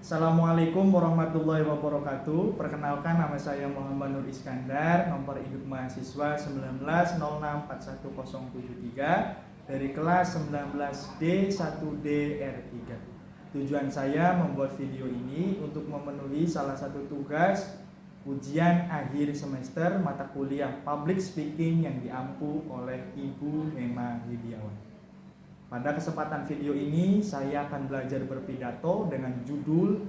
Assalamualaikum warahmatullahi wabarakatuh. Perkenalkan, nama saya Muhammad Nur Iskandar, nomor induk mahasiswa 19064173 dari kelas 19D1DR3. Tujuan saya membuat video ini untuk memenuhi salah satu tugas ujian akhir semester mata kuliah Public Speaking yang diampu oleh Ibu Hema Widiawan. Pada kesempatan video ini saya akan belajar berpidato dengan judul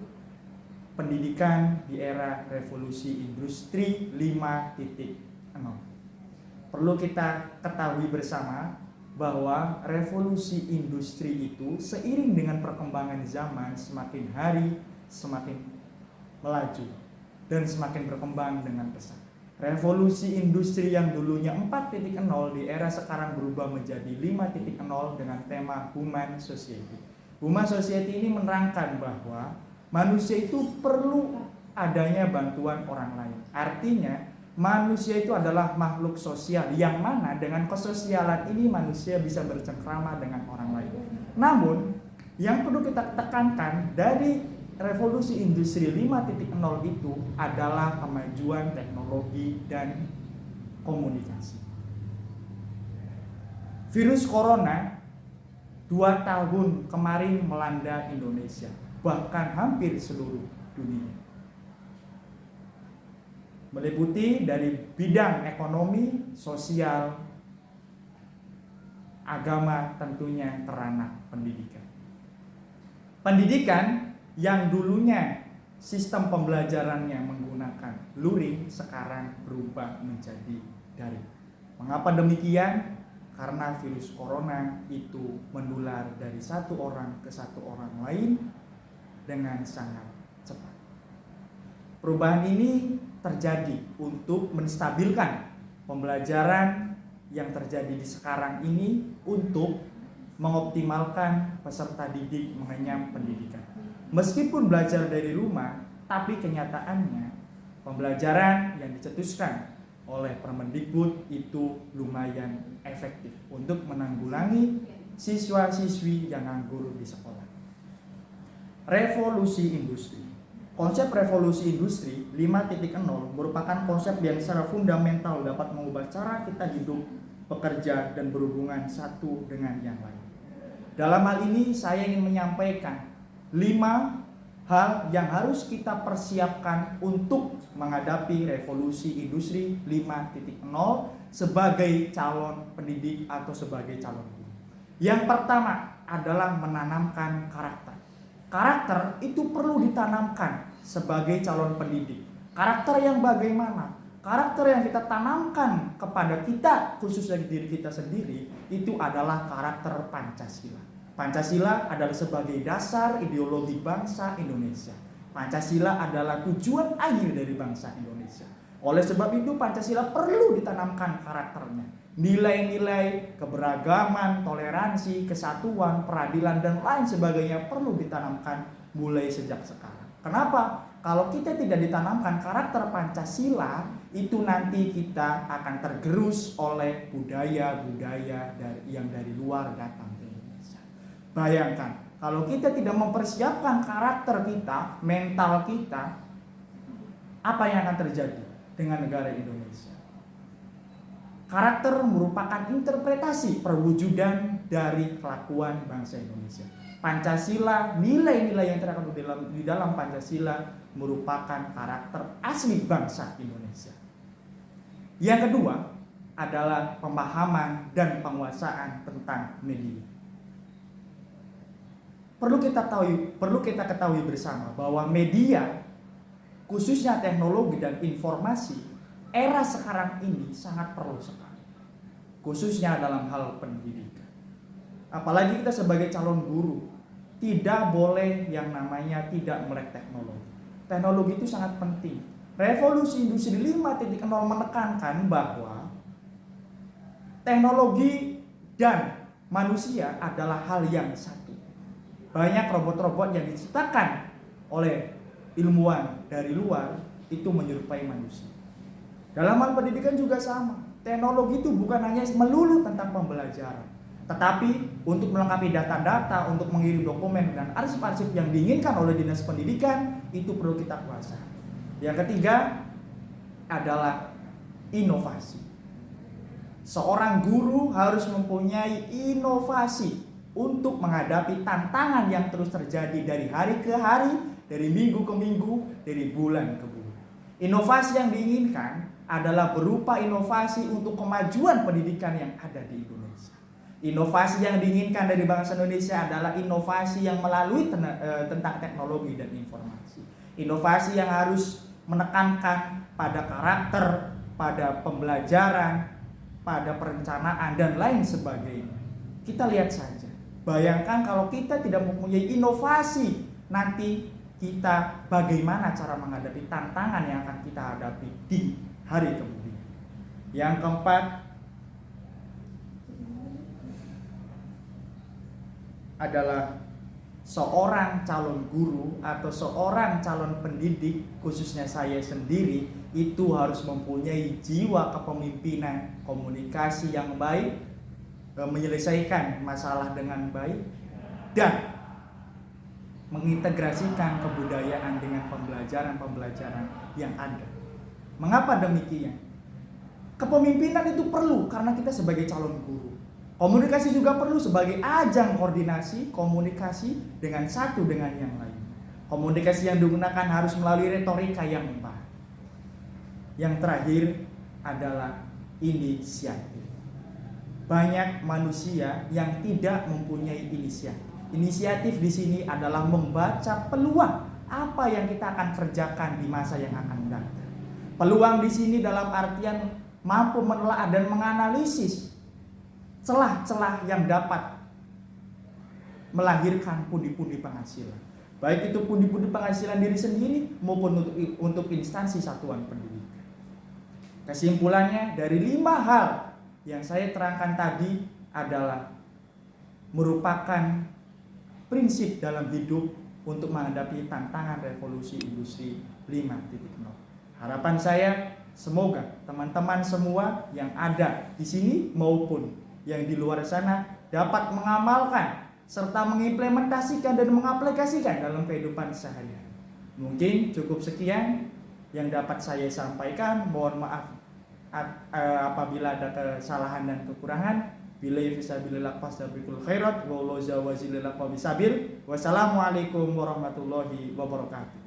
Pendidikan di Era Revolusi Industri 5.0. Perlu kita ketahui bersama bahwa revolusi industri itu seiring dengan perkembangan zaman semakin hari semakin melaju dan semakin berkembang dengan pesat. Revolusi industri yang dulunya 4.0 di era sekarang berubah menjadi 5.0 dengan tema Human Society. Human Society ini menerangkan bahwa manusia itu perlu adanya bantuan orang lain. Artinya manusia itu adalah makhluk sosial yang mana dengan kesosialan ini manusia bisa bercengkrama dengan orang lain. Namun yang perlu kita tekankan dari revolusi industri 5.0 itu adalah kemajuan teknologi dan komunikasi. Virus corona 2 tahun kemarin melanda Indonesia, bahkan hampir seluruh dunia. Meliputi dari bidang ekonomi, sosial, agama, tentunya kerana pendidikan. Pendidikan yang dulunya sistem pembelajarannya menggunakan luring sekarang berubah menjadi daring. Mengapa demikian? Karena virus corona itu menular dari satu orang ke satu orang lain dengan sangat cepat. Perubahan ini terjadi untuk menstabilkan pembelajaran yang terjadi di sekarang ini untuk mengoptimalkan peserta didik mengenyam pendidikan. Meskipun belajar dari rumah, tapi kenyataannya pembelajaran yang dicetuskan oleh Permendikbud itu lumayan efektif untuk menanggulangi siswa-siswi yang nganggur di sekolah. Revolusi industri. Konsep revolusi industri 5.0 merupakan konsep yang secara fundamental dapat mengubah cara kita hidup, bekerja, dan berhubungan satu dengan yang lain. Dalam hal ini saya ingin menyampaikan 5 hal yang harus kita persiapkan untuk menghadapi revolusi industri 5.0 sebagai calon pendidik atau sebagai calon guru. Yang pertama adalah menanamkan karakter. Karakter itu perlu ditanamkan sebagai calon pendidik. Karakter yang bagaimana? Karakter yang kita tanamkan kepada kita, khusus dari diri kita sendiri, itu adalah karakter Pancasila. Pancasila adalah sebagai dasar ideologi bangsa Indonesia. Pancasila adalah tujuan akhir dari bangsa Indonesia. Oleh sebab itu Pancasila perlu ditanamkan karakternya. Nilai-nilai keberagaman, toleransi, kesatuan, peradilan, dan lain sebagainya perlu ditanamkan mulai sejak sekarang. Kenapa? Kalau kita tidak ditanamkan karakter Pancasila, itu nanti kita akan tergerus oleh budaya-budaya yang dari luar datang. Bayangkan, kalau kita tidak mempersiapkan karakter kita, mental kita, apa yang akan terjadi dengan negara Indonesia? Karakter merupakan interpretasi perwujudan dari kelakuan bangsa Indonesia. Pancasila, nilai-nilai yang terkandung di dalam Pancasila merupakan karakter asli bangsa Indonesia. Yang kedua adalah pemahaman dan penguasaan tentang media. Perlu kita ketahui bersama bahwa media, khususnya teknologi dan informasi, era sekarang ini sangat perlu sekali, khususnya dalam hal pendidikan. Apalagi kita sebagai calon guru, tidak boleh yang namanya tidak melek teknologi. Teknologi itu sangat penting. Revolusi industri 5.0 menekankan bahwa teknologi dan manusia adalah hal yang satu. Banyak robot-robot yang diciptakan oleh ilmuwan dari luar itu menyerupai manusia. Dalam hal pendidikan juga sama. Teknologi itu bukan hanya melulu tentang pembelajaran. Tetapi untuk melengkapi data-data, untuk mengirim dokumen dan arsip-arsip yang diinginkan oleh Dinas Pendidikan, itu perlu kita kuasai. Yang ketiga adalah inovasi. Seorang guru harus mempunyai inovasi untuk menghadapi tantangan yang terus terjadi dari hari ke hari, dari minggu ke minggu, dari bulan ke bulan. Inovasi yang diinginkan adalah berupa inovasi untuk kemajuan pendidikan yang ada di Indonesia. Inovasi yang diinginkan dari bangsa Indonesia adalah inovasi yang melalui tentang teknologi dan informasi. Inovasi yang harus menekankan pada karakter, pada pembelajaran, pada perencanaan dan lain sebagainya. Kita lihat saja. Bayangkan kalau kita tidak mempunyai inovasi, nanti kita bagaimana cara menghadapi tantangan yang akan kita hadapi di hari kemudian. Yang keempat adalah seorang calon guru atau seorang calon pendidik, khususnya saya sendiri, itu harus mempunyai jiwa kepemimpinan, komunikasi yang baik, menyelesaikan masalah dengan baik, dan mengintegrasikan kebudayaan dengan pembelajaran-pembelajaran yang ada. Mengapa demikian? Kepemimpinan itu perlu karena kita sebagai calon guru. Komunikasi juga perlu sebagai ajang koordinasi, komunikasi dengan satu dengan yang lain. Komunikasi yang digunakan harus melalui retorika yang baik. Yang terakhir adalah inisiatif. Banyak manusia yang tidak mempunyai inisiatif. Inisiatif di sini adalah membaca peluang apa yang kita akan kerjakan di masa yang akan datang. Peluang di sini dalam artian mampu menelaah dan menganalisis celah-celah yang dapat melahirkan pundi-pundi penghasilan. Baik itu pundi-pundi penghasilan diri sendiri maupun untuk instansi satuan pendidikan. Kesimpulannya dari 5 hal yang saya terangkan tadi adalah merupakan prinsip dalam hidup untuk menghadapi tantangan revolusi industri 5.0. Harapan saya semoga teman-teman semua yang ada di sini maupun yang di luar sana dapat mengamalkan serta mengimplementasikan dan mengaplikasikan dalam kehidupan sehari-hari. Mungkin cukup sekian yang dapat saya sampaikan. Mohon maaf apabila ada kesalahan dan kekurangan. Billahi fisabilillah fastabiqul khairat wa wallahu jawazilallah wa bisabil. Wassalamualaikum warahmatullahi wabarakatuh.